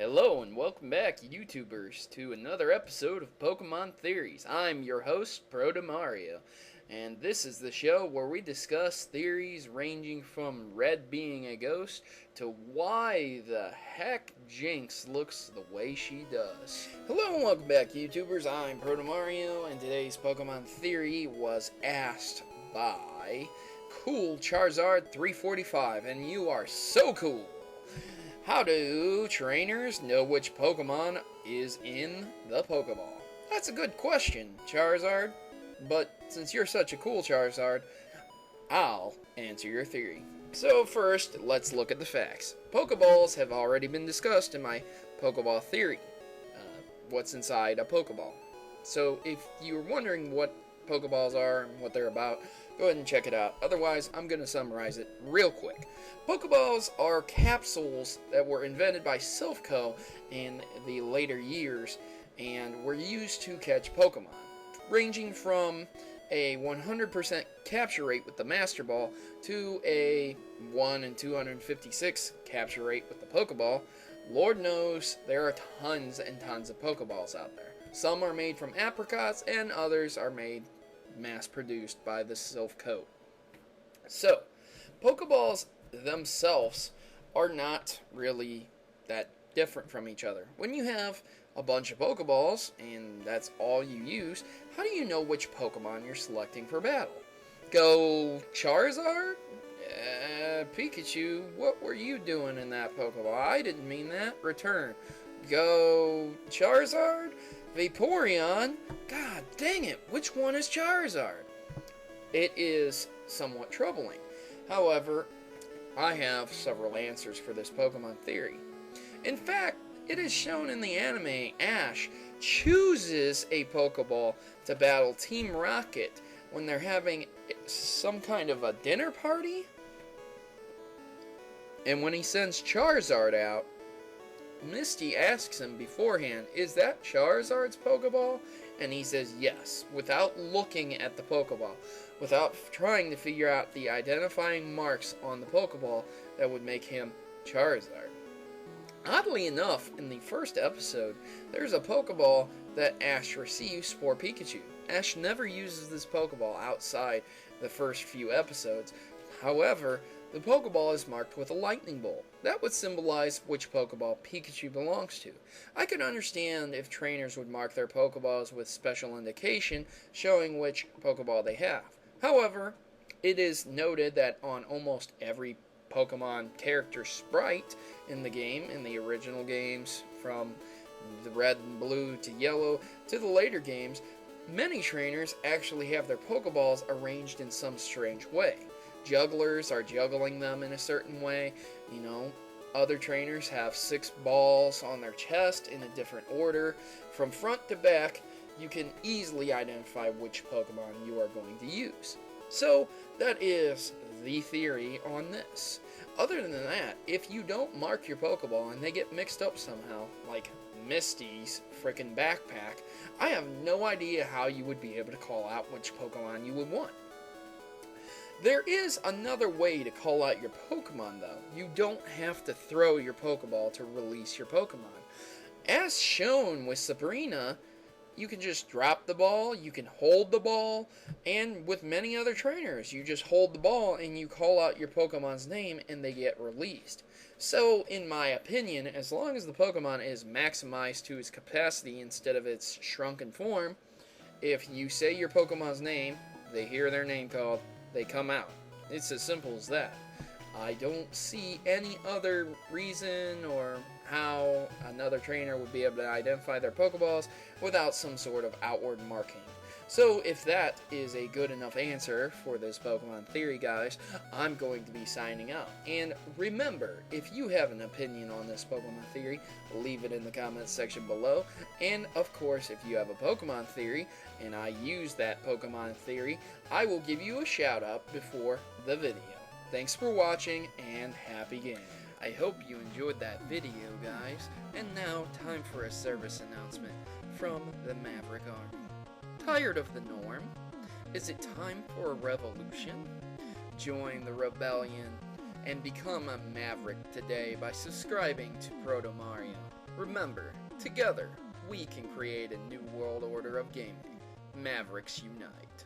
Hello and welcome back, YouTubers, to another episode of Pokemon Theories. I'm your host, Protomario, and this is the show where we discuss theories ranging from Red being a ghost to why the heck Jinx looks the way she does. Hello and welcome back, YouTubers. I'm Protomario, and today's Pokemon Theory was asked by Cool Charizard 345, and you are so cool! How do trainers know which Pokemon is in the Pokeball? That's a good question, Charizard. But since you're such a cool Charizard, I'll answer your theory. So first, let's look at the facts. Pokeballs have already been discussed in my Pokeball theory. What's inside a Pokeball? So if you're wondering what Pokeballs are and what they're about, go ahead and check it out. Otherwise, I'm going to summarize it real quick. Pokeballs are capsules that were invented by Silph Co. in the later years and were used to catch Pokemon, ranging from a 100% capture rate with the Master Ball to a 1 in 256 capture rate with the Pokeball. Lord knows there are tons and tons of Pokeballs out there. Some are made from apricots and others are made mass-produced by the Silph Co. So, Pokeballs themselves are not really that different from each other. When you have a bunch of Pokeballs, and that's all you use, how do you know which Pokemon you're selecting for battle? Go Charizard? Pikachu, what were you doing in that Pokeball? I didn't mean that. Return. Go Charizard? Vaporeon? God dang it, which one is Charizard? It is somewhat troubling. However, I have several answers for this Pokemon theory. In fact, it is shown in the anime Ash chooses a Pokeball to battle Team Rocket when they're having some kind of a dinner party. And when he sends Charizard out, Misty asks him beforehand, is that Charizard's Pokeball? And he says yes, without looking at the Pokeball, without trying to figure out the identifying marks on the Pokeball that would make him Charizard. Oddly enough, in the first episode, there's a Pokeball that Ash receives for Pikachu. Ash never uses this Pokeball outside the first few episodes. However, the Pokeball is marked with a lightning bolt. That would symbolize which Pokeball Pikachu belongs to. I could understand if trainers would mark their Pokeballs with special indication showing which Pokeball they have. However, it is noted that on almost every Pokemon character sprite in the game, in the original games, from the red and blue to yellow to the later games, many trainers actually have their Pokeballs arranged in some strange way. Jugglers are juggling them in a certain way. Other trainers have 6 balls on their chest in a different order. From front to back, you can easily identify which Pokemon you are going to use. So, that is the theory on this. Other than that, if you don't mark your Pokeball and they get mixed up somehow, like Misty's frickin' backpack, I have no idea how you would be able to call out which Pokemon you would want. There is another way to call out your Pokemon, though. You don't have to throw your Pokeball to release your Pokemon. As shown with Sabrina, you can just drop the ball, you can hold the ball, and with many other trainers, you just hold the ball and you call out your Pokemon's name and they get released. So, in my opinion, as long as the Pokemon is maximized to its capacity instead of its shrunken form, if you say your Pokemon's name, they hear their name called, they come out. It's as simple as that. I don't see any other reason or how another trainer would be able to identify their Pokeballs without some sort of outward marking. So if that is a good enough answer for this Pokemon theory, guys, I'm going to be signing out. And remember, if you have an opinion on this Pokemon theory, leave it in the comments section below. And of course, if you have a Pokemon theory, and I use that Pokemon theory, I will give you a shout out before the video. Thanks for watching, and happy gaming. I hope you enjoyed that video, guys. And now, time for a service announcement from the Maverick Army. Tired of the norm? Is it time for a revolution? Join the rebellion and become a Maverick today by subscribing to Protomario. Remember, together, we can create a new world order of gaming. Mavericks unite.